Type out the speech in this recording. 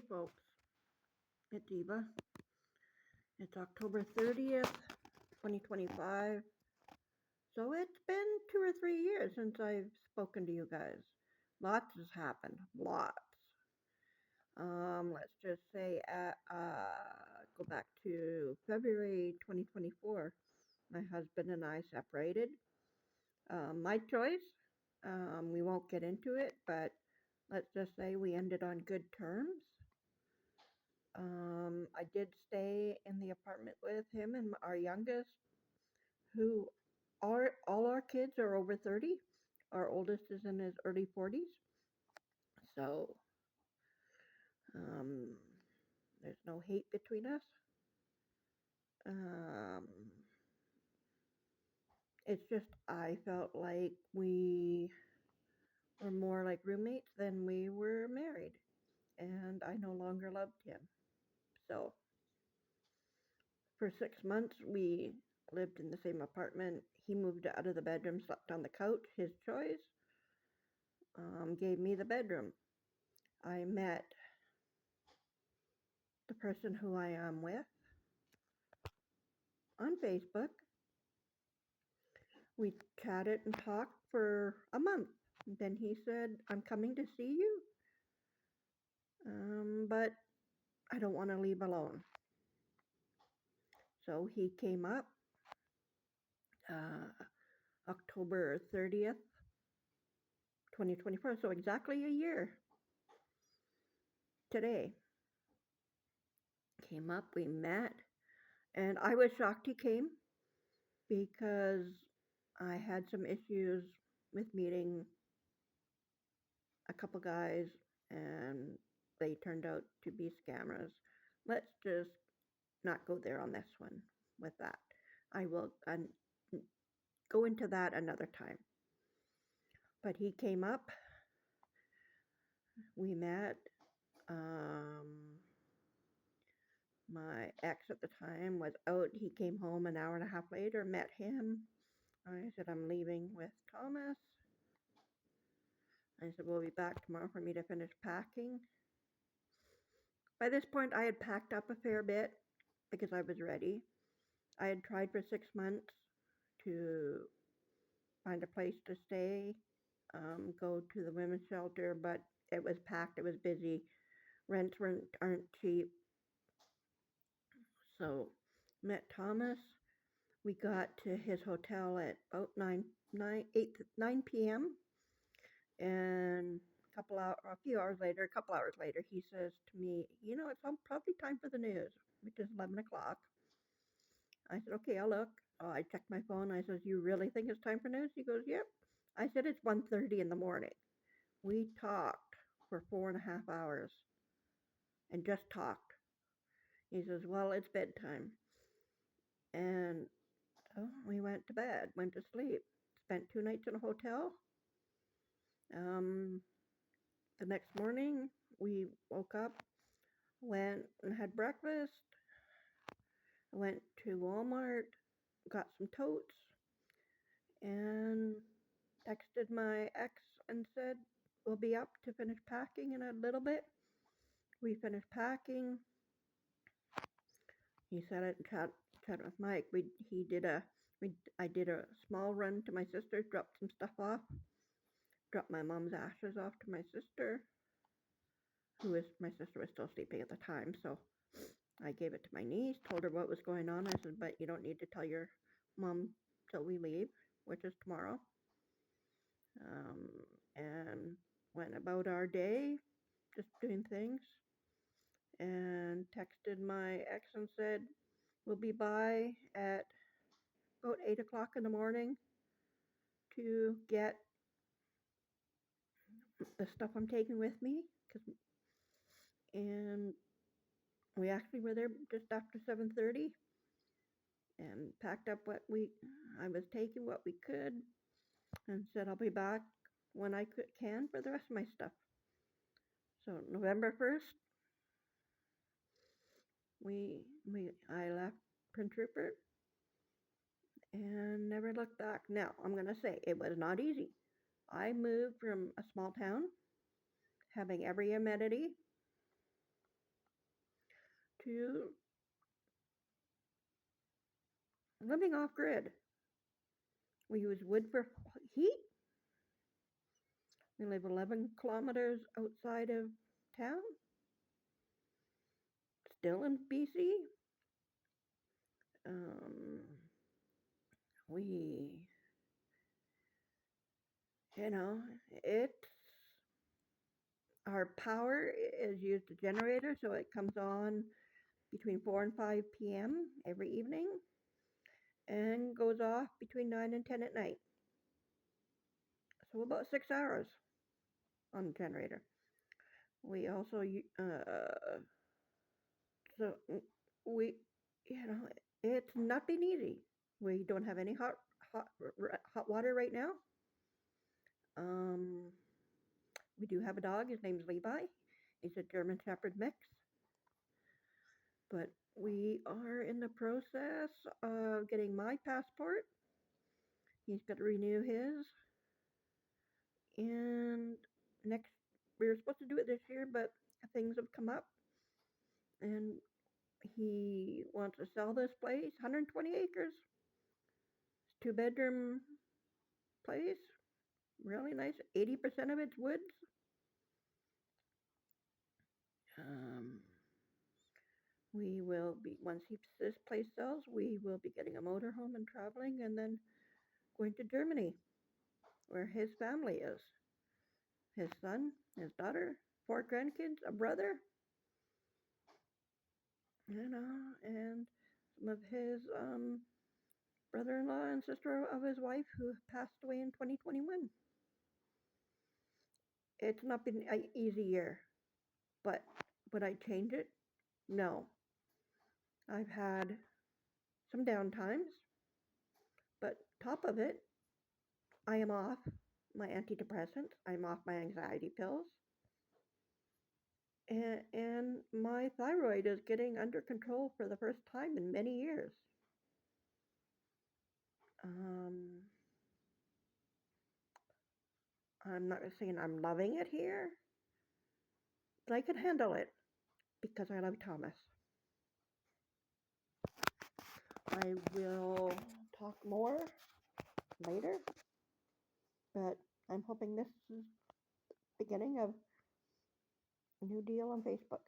folks, it's Eva. It's October 30th, 2025. So it's been 2 or 3 years since I've spoken to you guys. Lots has happened. Lots. Let's just say, go back to February 2024. My husband and I separated. My choice. We won't get into it, but let's just say we ended on good terms. I did stay in the apartment with him and our youngest, who are all our kids are over 30. Our oldest is in his early 40s. So um, there's no hate between us. Um, it's just I felt like we were more like roommates than we were married, and I no longer loved him. So for 6 months, we lived in the same apartment. He moved out of the bedroom, slept on the couch, his choice, gave me the bedroom. I met the person who I am with on Facebook. We chatted and talked for a month. Then he said, I'm coming to see you, but I don't want to leave alone. So he came up October 30th, 2024. So exactly a year today. Came up, we met, and I was shocked he came because I had some issues with meeting a couple guys and they turned out to be scammers. Let's just not go there on this one with that. I will go into that another time. But he came up, we met. My ex at the time was out. He came home an hour and a half later, met him. I said, I'm leaving with Thomas. I said, we'll be back tomorrow for me to finish packing. By this point, I had packed up a fair bit because I was ready. I had tried for 6 months to find a place to stay, go to the women's shelter, but it was packed, it was busy. Rents aren't cheap. So met Thomas. We got to his hotel at about 9 p.m. And a few hours later, he says to me, it's probably time for the news, which is 11 o'clock. I said, okay, I'll look. Oh, I checked my phone. I says, you really think it's time for news? He goes, yep. I said, it's 1:30 in the morning. We talked for 4.5 hours and just talked. He says, well, it's bedtime. And we went to bed, went to sleep, spent 2 nights in a hotel. The next morning, we woke up, went and had breakfast, went to Walmart, got some totes, and texted my ex and said, we'll be up to finish packing in a little bit. We finished packing. He said it and chat with Mike. I did a small run to my sister's, dropped some stuff off, dropped my mom's ashes off to my sister, my sister was still sleeping at the time, so I gave it to my niece, told her what was going on. I said, but you don't need to tell your mom till we leave, which is tomorrow. And went about our day, just doing things, and texted my ex and said, we'll be by at about 8 o'clock in the morning to get the stuff I'm taking with me. And we actually were there just after 7:30 and packed up I was taking what we could and said I'll be back when I can for the rest of my stuff. So November 1st, I left Prince Rupert and never looked back. Now, I'm going to say it was not easy. I moved from a small town, having every amenity, to living off grid. We use wood for heat. We live 11 kilometers outside of town, still in BC. Um, we, you know, it's our power is used a generator, so it comes on between 4 and 5 p.m. every evening and goes off between 9 and 10 at night. So about 6 hours on the generator. We also, so we, it's not been easy. We don't have any hot water right now. Um, we do have a dog. His name's Levi. He's a German Shepherd mix. But we are in the process of getting my passport. He's got to renew his. And next, we were supposed to do it this year, but things have come up. And he wants to sell this place, 120 acres. 2-bedroom place. Really nice. 80% of it's woods. We will be, once this place sells, we will be getting a motorhome and traveling and then going to Germany, where his family is. His son, his daughter, 4 grandkids, a brother, and some of his brother-in-law and sister of his wife who passed away in 2021. It's not been an easy year, but would I change it? No. I've had some downtimes, but top of it, I am off my antidepressants. I'm off my anxiety pills. And my thyroid is getting under control for the first time in many years. I'm not saying I'm loving it here, but I can handle it because I love Thomas. I will talk more later, but I'm hoping this is the beginning of a new deal on Facebook.